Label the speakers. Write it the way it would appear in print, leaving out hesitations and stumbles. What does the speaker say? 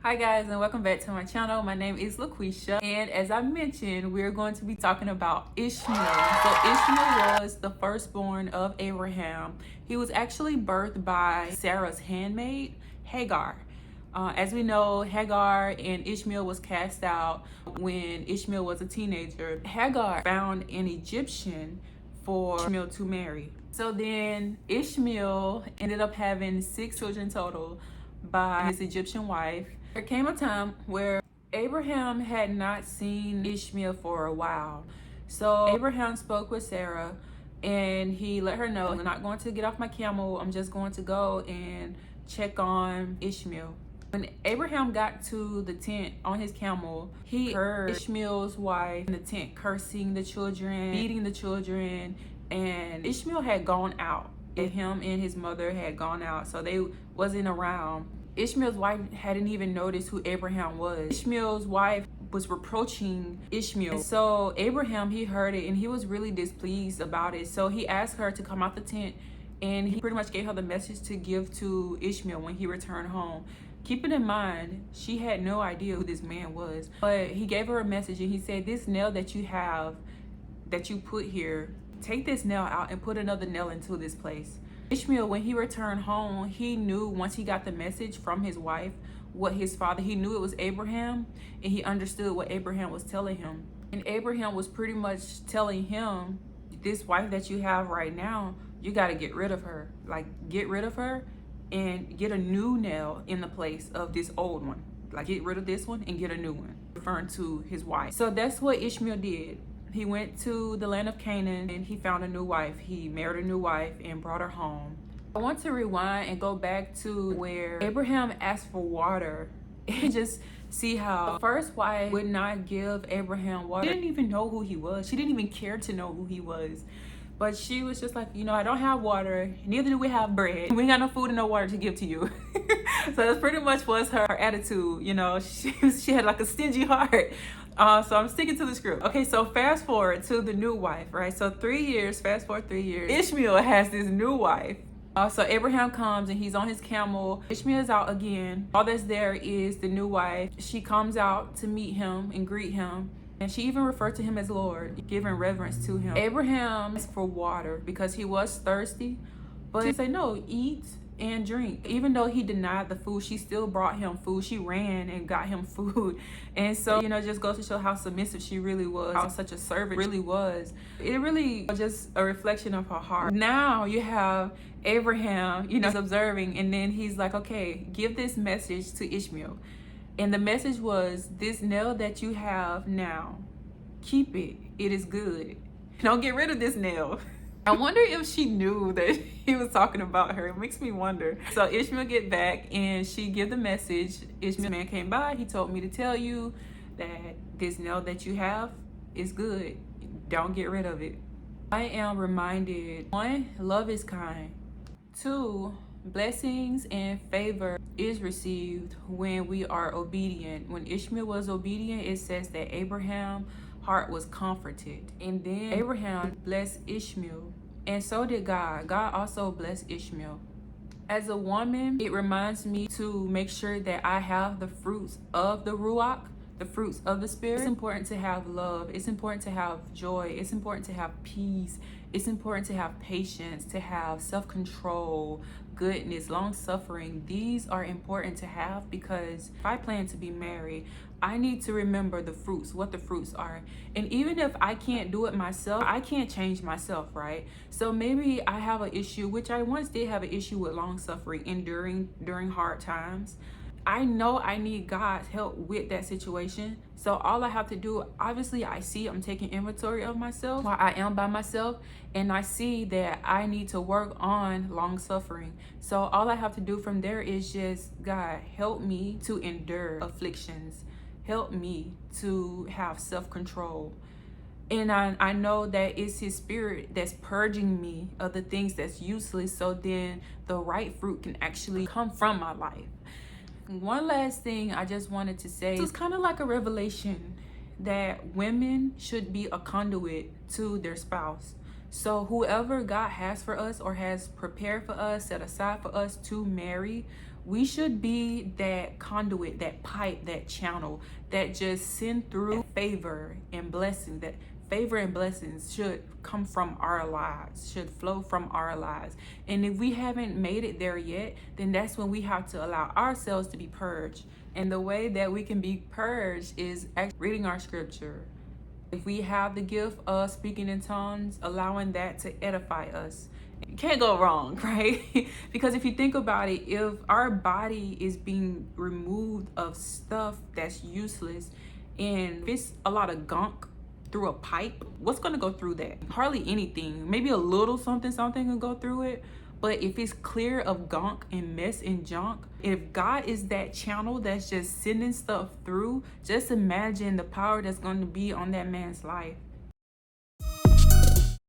Speaker 1: Hi guys, and welcome back to my channel. My name is LaQuisha, and as I mentioned, we're going to be talking about Ishmael. So Ishmael was the firstborn of Abraham. He was actually birthed by Sarah's handmaid, Hagar. As we know, Hagar and Ishmael was cast out when Ishmael was a teenager. Hagar found an Egyptian for Ishmael to marry. So then Ishmael ended up having 6 children total by his Egyptian wife. There came a time where Abraham had not seen Ishmael for a while. So Abraham spoke with Sarah and he let her know, I'm not going to get off my camel. I'm just going to go and check on Ishmael. When Abraham got to the tent on his camel, he heard Ishmael's wife in the tent cursing the children, beating the children, and Ishmael had gone out. Him and his mother had gone out, so they wasn't around. Ishmael's wife hadn't even noticed who Abraham was. Ishmael's wife was reproaching Ishmael. And so Abraham, he heard it and he was really displeased about it. So he asked her to come out the tent and he pretty much gave her the message to give to Ishmael when he returned home. Keeping in mind, she had no idea who this man was, but he gave her a message and he said, this nail that you have, that you put here, take this nail out and put another nail into this place. Ishmael, when he returned home, he knew once he got the message from his wife, what his father, he knew it was Abraham, and he understood what Abraham was telling him. And Abraham was pretty much telling him, this wife that you have right now, you got to get rid of her. Like, get rid of her and get a new nail in the place of this old one. Like, get rid of this one and get a new one, referring to his wife. So that's what Ishmael did. He went to the land of Canaan and he found a new wife. He married a new wife and brought her home. I want to rewind and go back to where Abraham asked for water and just see how the first wife would not give Abraham water. She didn't even know who he was. She didn't even care to know who he was. But she was just like, I don't have water. Neither do we have bread. We ain't got no food and no water to give to you. So that's pretty much was her attitude. She had like a stingy heart. So I'm sticking to the script. Okay, so fast forward to the new wife, right? So fast forward 3 years. Ishmael has this new wife. So Abraham comes and he's on his camel. Ishmael is out again. All that's there is the new wife. She comes out to meet him and greet him. And she even referred to him as Lord, giving reverence to him. Abraham asked for water because he was thirsty. But he said, no, eat and drink. Even though he denied the food, she still brought him food. She ran and got him food. And so, just goes to show how submissive she really was, how such a servant really was. It really was just a reflection of her heart. Now you have Abraham, observing, and then he's like, okay, give this message to Ishmael. And the message was, this nail that you have now, keep it. It is good. Don't get rid of this nail. I wonder if she knew that he was talking about her. It makes me wonder. So Ishmael get back and she give the message. Ishmael man came by. He told me to tell you that this nail that you have is good. Don't get rid of it. I am reminded, 1, love is kind. 2, blessings and favor is received when we are obedient. When Ishmael was obedient, it says that Abraham's heart was comforted. And then Abraham blessed Ishmael, and so did God. God also blessed Ishmael. As a woman, it reminds me to make sure that I have the fruits of the Ruach, the fruits of the Spirit. It's important to have love. It's important to have joy. It's important to have peace. It's important to have patience, to have self-control, goodness, long-suffering. These are important to have because if I plan to be married, I need to remember the fruits, what the fruits are. And even if I can't do it myself, I can't change myself, right? So maybe I have an issue, which I once did have an issue with long-suffering, enduring during hard times. I know I need God's help with that situation. So all I have to do, obviously I see I'm taking inventory of myself while I am by myself, and I see that I need to work on long suffering. So all I have to do from there is just, God, help me to endure afflictions. Help me to have self-control. And I know that it's his spirit that's purging me of the things that's useless, so then the right fruit can actually come from my life. One last thing I just wanted to say, it's kind of like a revelation that women should be a conduit to their spouse. So whoever God has for us or has prepared for us, set aside for us to marry, We should be that conduit, that pipe, that channel that just send through favor and blessing. That favor and blessings should come from our lives, should flow from our lives. And if we haven't made it there yet, then that's when we have to allow ourselves to be purged. And the way that we can be purged is actually reading our scripture. If we have the gift of speaking in tongues, allowing that to edify us, you can't go wrong, right? Because if you think about it, if our body is being removed of stuff that's useless, and if it's a lot of gunk through a pipe, what's going to go through that? Hardly anything. Maybe a little something can go through it. But if it's clear of gunk and mess and junk, if God is that channel that's just sending stuff through, just imagine the power that's going to be on that man's life.